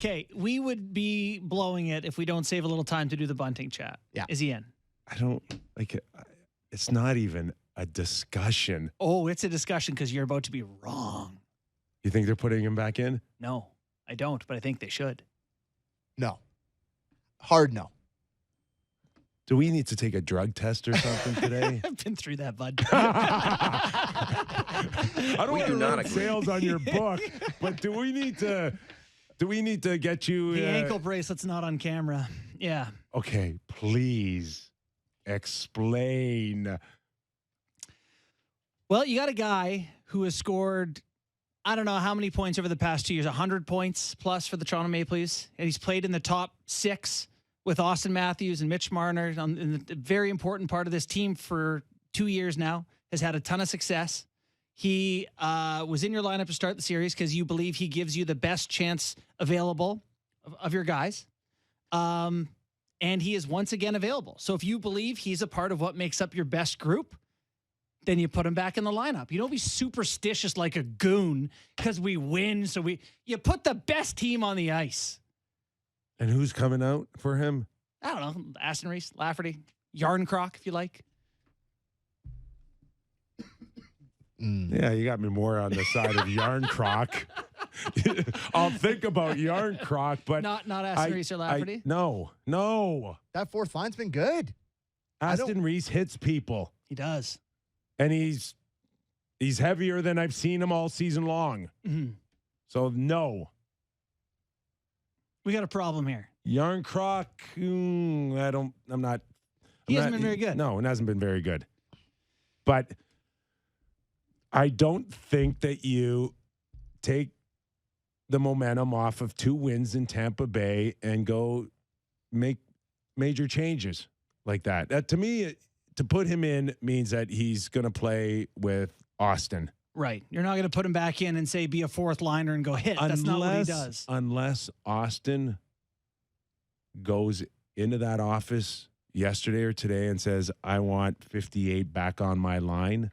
Okay, we would be blowing it if we don't save a little time to do the Bunting chat. Yeah. Is he in? I don't like it. It's not even a discussion. Oh, it's a discussion because you're about to be wrong. You think they're putting him back in? No, I don't, but I think they should. No. Hard no. Do we need to take a drug test or something today? I've been through that, bud. I don't want to run sales on your book, but do we need to get you The ankle bracelet's not on camera. Yeah. Okay, please explain. Well, you got a guy who has scored, I don't know how many points over the past 2 years, 100 points plus for the Toronto Maple Leafs. And he's played in the top 6 with Austin Matthews and Mitch Marner in the very important part of this team for 2 years now, has had a ton of success. He was in your lineup to start the series because you believe he gives you the best chance available of your guys. And he is once again available. So if you believe he's a part of what makes up your best group, then you put him back in the lineup. You don't be superstitious like a goon because we win. So you put the best team on the ice. And who's coming out for him? I don't know. Aston Reese, Lafferty, Yarncroc, if you like. Yeah, you got me more on the side of Yarncroc. I'll think about Yarncroc, but not Aston Reese or Lafferty. No. That fourth line's been good. Aston Reese hits people. He does. And he's heavier than I've seen him all season long. Mm-hmm. So no. We got a problem here. Yarncroc, He hasn't been very good. No, it hasn't been very good. But I don't think that you take the momentum off of 2 wins in Tampa Bay and go make major changes like that. That to me, to put him in means that he's going to play with Austin. Right. You're not going to put him back in and say be a fourth liner and go hit. That's not what he does. Unless Austin goes into that office yesterday or today and says, I want 58 back on my line.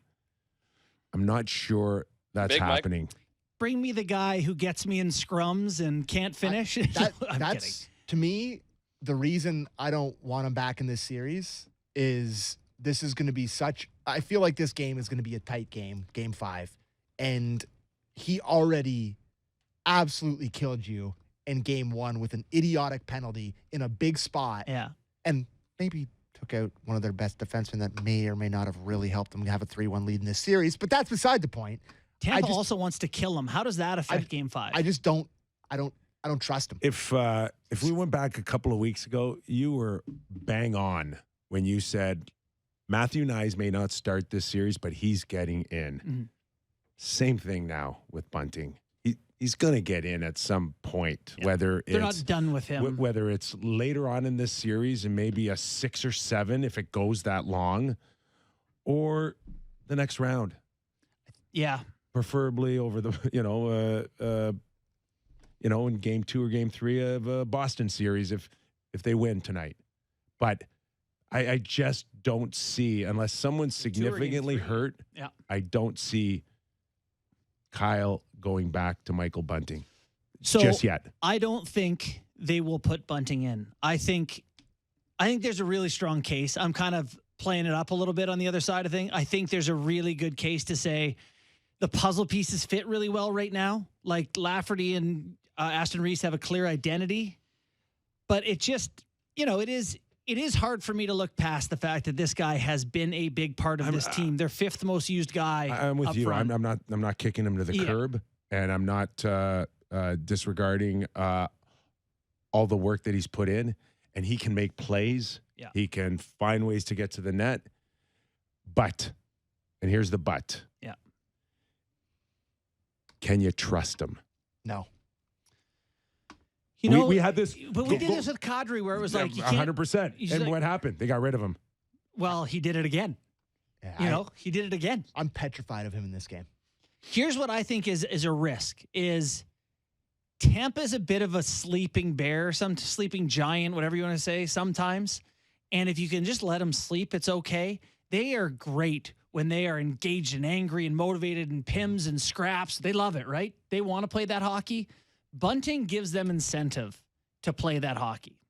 I'm not sure that's Big happening. Mike. Bring me the guy who gets me in scrums and can't finish. I'm that's kidding. To me, the reason I don't want him back in this series is this is going to be I feel like this game is going to be a tight game, game 5. And he already absolutely killed you in game 1 with an idiotic penalty in a big spot. Yeah. And maybe took out one of their best defensemen that may or may not have really helped them have a 3-1 lead in this series. But that's beside the point. Tampa also wants to kill him. How does that affect game 5? I just don't trust him. If we went back a couple of weeks ago, you were bang on when you said Matthew Nyes may not start this series, but he's getting in. Mm-hmm. Same thing now with Bunting. He's going to get in at some point, whether They're it's not done with him. Whether it's later on in this series and maybe a 6 or 7 if it goes that long, or the next round. Yeah. Preferably over the in game 2 or game 3 of a Boston series if they win tonight. But I just don't see, unless someone's significantly hurt, I don't see Kyle going back to Michael Bunting just yet. I don't think they will put Bunting in. I think there's a really strong case. I'm kind of playing it up a little bit on the other side of thing. I think there's a really good case to say the puzzle pieces fit really well right now. Like Lafferty and Aston Reese have a clear identity, but it just, it is hard for me to look past the fact that this guy has been a big part of this team. Their 5th most used guy. I'm with you. Front. I'm not kicking him to the curb, and I'm not disregarding all the work that he's put in. And he can make plays. Yeah. He can find ways to get to the net. But, and here's the but. Yeah. Can you trust him? No. We had this. But we did this with Kadri where it was like, 100%. And what happened? They got rid of him. Well, he did it again. Yeah, he did it again. I'm petrified of him in this game. Here's what I think is a risk is Tampa's a bit of a sleeping bear, some sleeping giant, whatever you want to say sometimes. And if you can just let them sleep, it's okay. They are great when they are engaged and angry and motivated and pims and scraps. They love it, right? They want to play that hockey. Bunting gives them incentive to play that hockey.